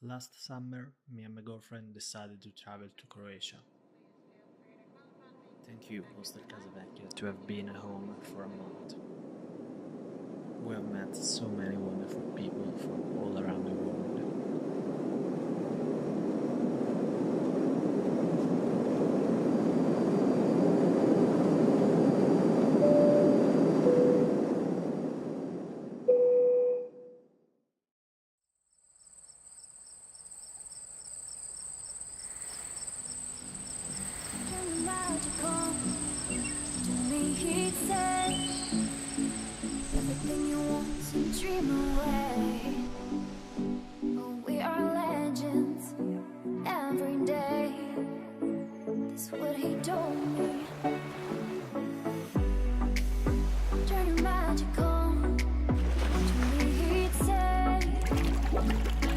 Last summer, me and my girlfriend decided to travel to Croatia. Thank you, Hostel Casa Vecchia, to have been at home for a month. We have met so many wonderful people from all around the world. Magical to me, he'd say everything you want to dream away. Oh, we are legends every day. That's what he told me. Turn magical to me, he'd say